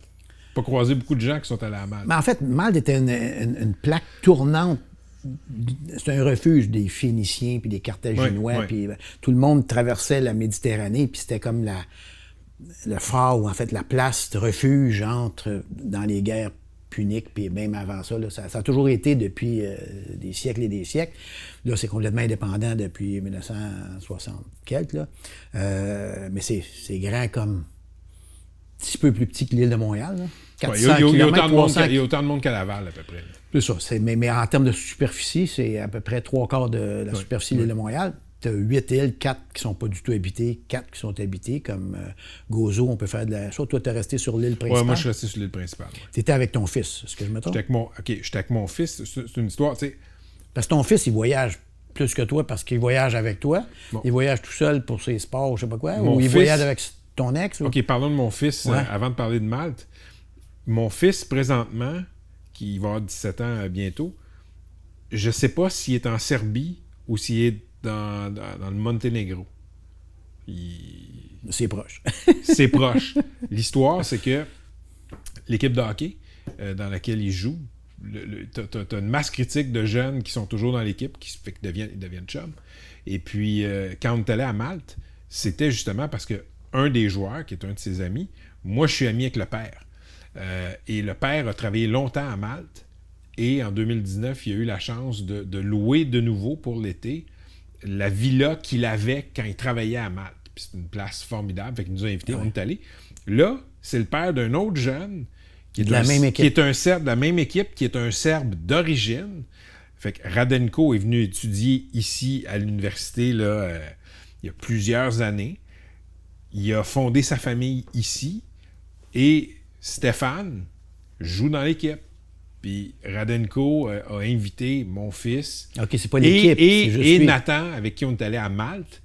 Pas croisé beaucoup de gens qui sont allés à Malte. Mais en fait, Malte était une plaque tournante. C'est un refuge des Phéniciens puis des Carthaginois. Puis tout le monde traversait la Méditerranée, puis c'était comme le phare, ou en fait la place de refuge dans les guerres puniques, puis même avant ça. Là, ça a toujours été depuis des siècles et des siècles. Là, c'est complètement indépendant depuis 1960 quelques. Là. Mais c'est grand comme un petit peu plus petit que l'île de Montréal. Là. 400 il y a autant de monde qu'à Laval, à peu près. C'est ça. Mais en termes de superficie, c'est à peu près 3/4 de la superficie de l'île de Montréal. Tu as 8 îles, 4 qui sont pas du tout habitées, 4 qui sont habitées, comme Gozo, on peut faire de la chose. Toi, tu es resté sur l'île principale. Oui, moi, je suis resté sur l'île principale. Ouais. Tu étais avec ton fils, est-ce que je me trompe? J'étais avec mon fils. C'est une histoire, tu sais. Parce que ton fils, il voyage plus que toi parce qu'il voyage avec toi. Bon. Il voyage tout seul pour ses sports, je sais pas quoi. Ou il voyage avec ton ex. Ou... OK, parlons de mon fils avant de parler de Malte. Mon fils, présentement, qui va avoir 17 ans bientôt, je sais pas s'il est en Serbie ou s'il est dans le Monténégro. C'est proche. C'est proche. L'histoire, c'est que l'équipe de hockey dans laquelle il joue, t'as une masse critique de jeunes qui sont toujours dans l'équipe, qui fait qu'ils deviennent chums. Et puis, quand on est allé à Malte, c'était justement parce que un des joueurs, qui est un de ses amis, moi, je suis ami avec le père. Et le père a travaillé longtemps à Malte. Et en 2019, il a eu la chance de louer de nouveau pour l'été la villa qu'il avait quand il travaillait à Malte. Puis c'est une place formidable. Fait qu'il nous a invités, on est allés. Là, c'est le père d'un autre jeune qui est un Serbe de la même équipe, qui est un Serbe d'origine. Fait que Radenko est venu étudier ici à l'université là, il y a plusieurs années. Il a fondé sa famille ici. Et Stéphane joue dans l'équipe. Puis Radenko a invité mon fils. OK, c'est pas l'équipe. Et Nathan, avec qui on est allé à Malte.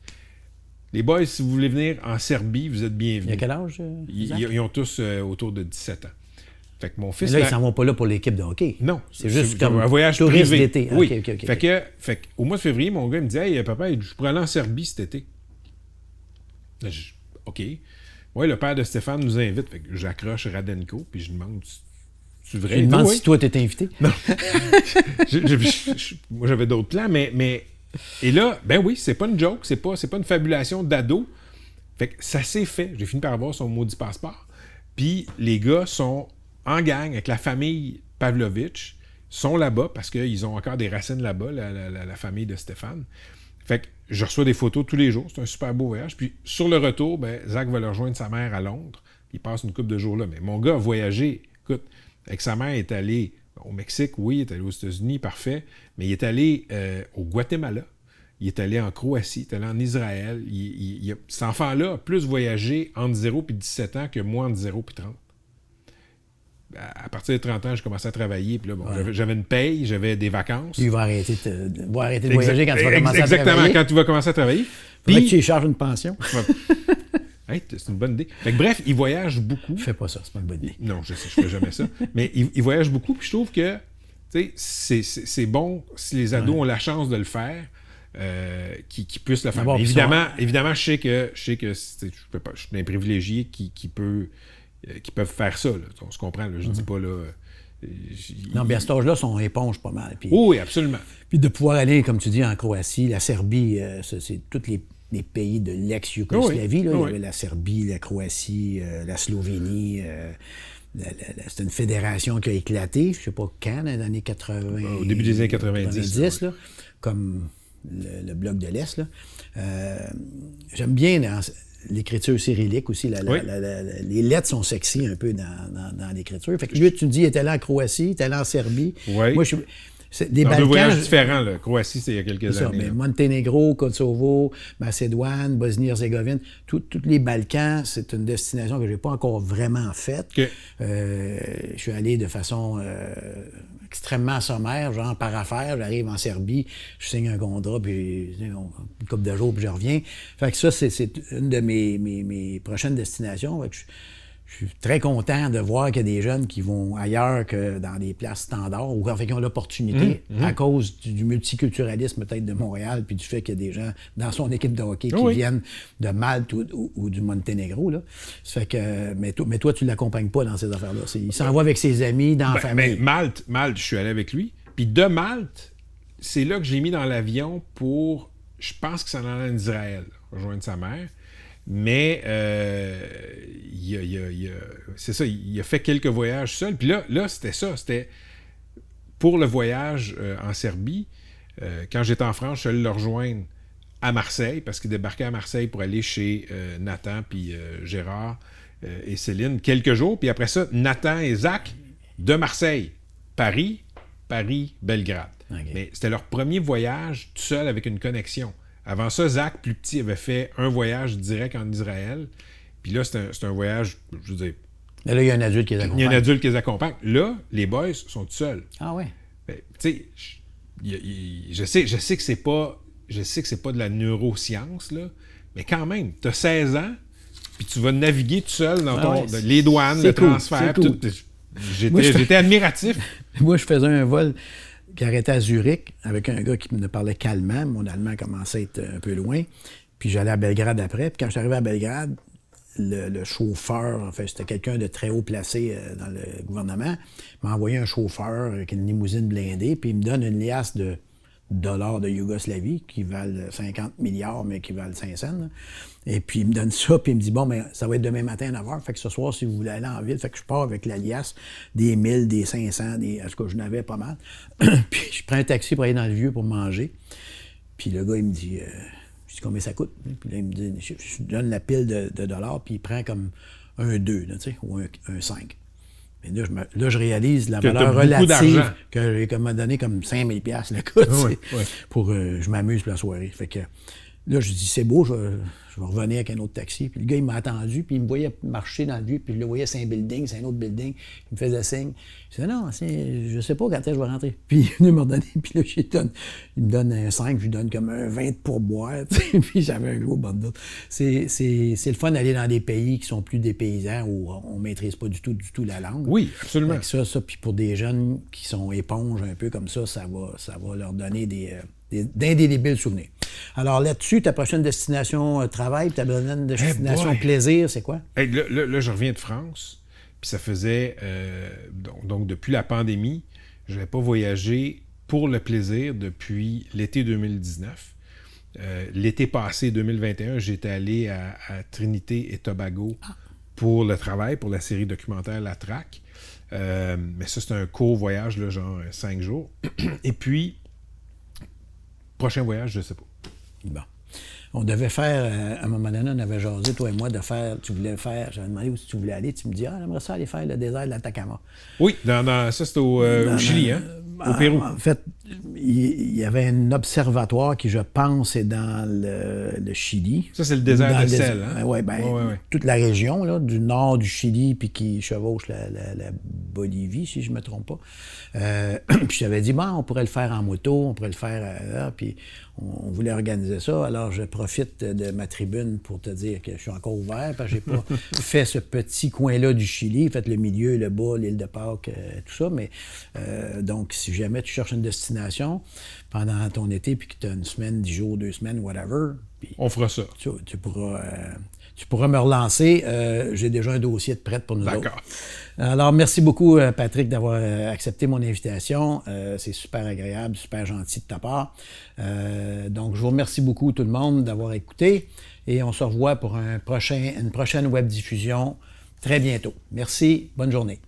Les boys, si vous voulez venir en Serbie, vous êtes bienvenus. Il y a quel âge? Ils ont tous autour de 17 ans. Fait que mon fils. Mais là, ils s'en vont pas là pour l'équipe de hockey. Non. C'est juste comme un voyage touriste privé. d'été. Oui. Okay. Fait que, au mois de février, mon gars me dit: Hey, papa, je pourrais aller en Serbie cet été. Là, OK. Oui, le père de Stéphane nous invite. Fait que j'accroche Radenko, puis je demande: Tu devrais me demandes si toi, t'étais invité. Non. Moi, j'avais d'autres plans, mais. Et là, ben oui, c'est pas une joke, c'est pas une fabulation d'ado. Fait que ça s'est fait. J'ai fini par avoir son maudit passeport. Puis les gars sont en gang avec la famille Pavlovitch, sont là-bas parce qu'ils ont encore des racines là-bas, la famille de Stéphane. Fait que je reçois des photos tous les jours. C'est un super beau voyage. Puis sur le retour, ben, Zach va leur rejoindre sa mère à Londres. Il passe une couple de jours là. Mais mon gars a voyagé. Écoute, avec sa mère, il est allé au Mexique, oui, il est allé aux États-Unis, parfait. Mais il est allé au Guatemala. Il est allé en Croatie, il est allé en Israël. Cet enfant-là a plus voyagé entre 0 et 17 ans que moi entre 0 et 30. À partir de 30 ans, j'ai commencé à travailler. Puis là, bon, j'avais une paye, j'avais des vacances. Il va arrêter de voyager quand tu vas commencer à travailler. Exactement, quand tu vas commencer à travailler. Puis tu lui charges une pension. Hey, c'est une bonne idée. Fait que, bref, il voyage beaucoup. Fais pas ça, c'est pas une bonne idée. Non, je sais, je ferai jamais ça. Mais il voyage beaucoup, puis je trouve que c'est bon si les ados ont la chance de le faire. Qui puissent le faire. Évidemment, je sais que je suis un privilégié qui peuvent faire ça. Là. On se comprend. Là. Je dis pas là. Non, bien à cet âge-là, sont éponges pas mal. Puis, oui, absolument. Puis de pouvoir aller, comme tu dis, en Croatie, la Serbie, c'est tous les pays de l'ex-Yougoslavie. Il y avait la Serbie, la Croatie, la Slovénie. C'est une fédération qui a éclaté, je sais pas quand, dans les années 80. Au début des années 90. Là, comme le bloc de l'Est. Là. J'aime bien l'écriture cyrillique aussi. Les lettres sont sexy un peu dans l'écriture. Fait que lui, tu me dis, il est allé en Croatie, il est allé en Serbie. Oui. Moi, des Balkans, deux voyages différents. Là. Croatie, c'est il y a quelques années. Mais Monténégro, Kosovo, Macédoine, Bosnie-Herzégovine, tous les Balkans, c'est une destination que je n'ai pas encore vraiment faite. Okay. Je suis allé de façon extrêmement sommaire, genre par affaire, j'arrive en Serbie, je signe un contrat, puis une couple de jours, puis je reviens. Fait que ça, c'est une de mes prochaines destinations. Fait que je suis très content de voir qu'il y a des jeunes qui vont ailleurs que dans des places standards ou en fait qui ont l'opportunité à cause du multiculturalisme peut-être de Montréal puis du fait qu'il y a des gens dans son équipe de hockey qui viennent de Malte ou du Monténégro. Là. Ça fait que, mais toi, tu ne l'accompagnes pas dans ces affaires-là. Il s'en va avec ses amis, dans la famille. Malte, je suis allé avec lui. Puis de Malte, c'est là que j'ai mis dans l'avion pour, je pense que ça en allait en Israël, rejoindre sa mère. Mais c'est ça, il a fait quelques voyages seul. Puis là c'était ça. C'était pour le voyage en Serbie. Quand j'étais en France, je suis allé le rejoindre à Marseille parce qu'il débarquait à Marseille pour aller chez Nathan puis Gérard et Céline quelques jours. Puis après ça, Nathan et Zach de Marseille, Paris, Belgrade. Okay. Mais c'était leur premier voyage tout seul avec une connexion. Avant ça, Zach, plus petit, avait fait un voyage direct en Israël. Puis là, c'est un voyage, je veux dire... Mais là, il y a un adulte qui les accompagne. Il y a un adulte qui les accompagne. Là, les boys sont tout seuls. Ah ouais? Ben, tu sais, je sais que c'est pas de la neuroscience, là, mais quand même, tu as 16 ans, puis tu vas naviguer tout seul dans les douanes, le transfert. Cool. J'étais admiratif. Moi, je faisais un vol qui arrêtait à Zurich avec un gars qui me parlait calmement. Mon allemand commençait à être un peu loin. Puis j'allais à Belgrade après. Puis quand je suis arrivé à Belgrade, le chauffeur, en fait, c'était quelqu'un de très haut placé dans le gouvernement, m'a envoyé un chauffeur avec une limousine blindée, puis il me donne une liasse de dollars de Yougoslavie qui valent 50 milliards, mais qui valent 5 cents. Là. Et puis, il me donne ça, puis il me dit, bon, ben, ça va être demain matin à 9h. Fait que ce soir, si vous voulez aller en ville, fait que je pars avec la liasse des 1000, des 500, en tout cas, je n'avais pas mal. Puis, je prends un taxi pour aller dans le vieux pour manger. Puis, le gars, il me dit, je dis, combien ça coûte? Puis là, il me dit, je donne la pile de dollars, puis il prend comme un 2, là, tu sais, ou un 5. Et là, je réalise la valeur relative que j'ai donné comme 5000$ le gars, pour je m'amuse pour la soirée. Fait que là, je dis, c'est beau, je vais revenir avec un autre taxi. Puis le gars, il m'a attendu, puis il me voyait marcher dans le vieux, puis je le voyais, c'est un building, c'est un autre building. Il me faisait signe. Je disais, non, je sais pas quand est-ce que je vais rentrer. Puis il est venu me redonner, puis là, il me donne un 5, je lui donne comme un 20 pour boire, puis j'avais un gros bundle. C'est le fun d'aller dans des pays qui sont plus des paysans où on maîtrise pas du tout la langue. Oui, absolument. Avec ça, puis pour des jeunes qui sont éponges un peu comme ça, ça va leur donner d'indélébiles souvenirs. Alors là-dessus, ta prochaine destination travail, ta prochaine destination plaisir, c'est quoi? Hey, là, je reviens de France, puis ça faisait... donc, depuis la pandémie, je n'avais pas voyagé pour le plaisir depuis l'été 2019. L'été passé, 2021, j'étais allé à Trinité et Tobago pour le travail, pour la série documentaire La Traque. Mais ça, c'est un court voyage, là, genre 5 jours. Et puis, prochain voyage, je ne sais pas. Bon. On devait faire, à un moment donné, on avait jasé, toi et moi, de faire, tu voulais faire, j'avais demandé où tu voulais aller, tu me dis, j'aimerais ça aller faire le désert de l'Atacama. Oui, ça c'était au Chili, hein? Au Pérou. En fait, il y avait un observatoire qui, je pense, est dans le Chili. Ça, c'est le désert de sel, hein? Oui, toute la région, là, du nord du Chili, puis qui chevauche la Bolivie, si je ne me trompe pas. Puis j'avais dit, on pourrait le faire en moto, on pourrait le faire puis on voulait organiser ça. Alors, je profite de ma tribune pour te dire que je suis encore ouvert, parce que je n'ai pas fait ce petit coin-là du Chili, fait le milieu, le bas, l'île de Pâques, tout ça. Mais donc, si jamais tu cherches une destination pendant ton été, puis que tu as une semaine, 10 jours, 2 semaines, whatever, on fera ça. Tu pourras me relancer. J'ai déjà un dossier de prêt pour nous autres. D'accord. Alors, merci beaucoup, Patrick, d'avoir accepté mon invitation. C'est super agréable, super gentil de ta part. Donc, je vous remercie beaucoup, tout le monde, d'avoir écouté. Et on se revoit pour une prochaine web diffusion très bientôt. Merci. Bonne journée.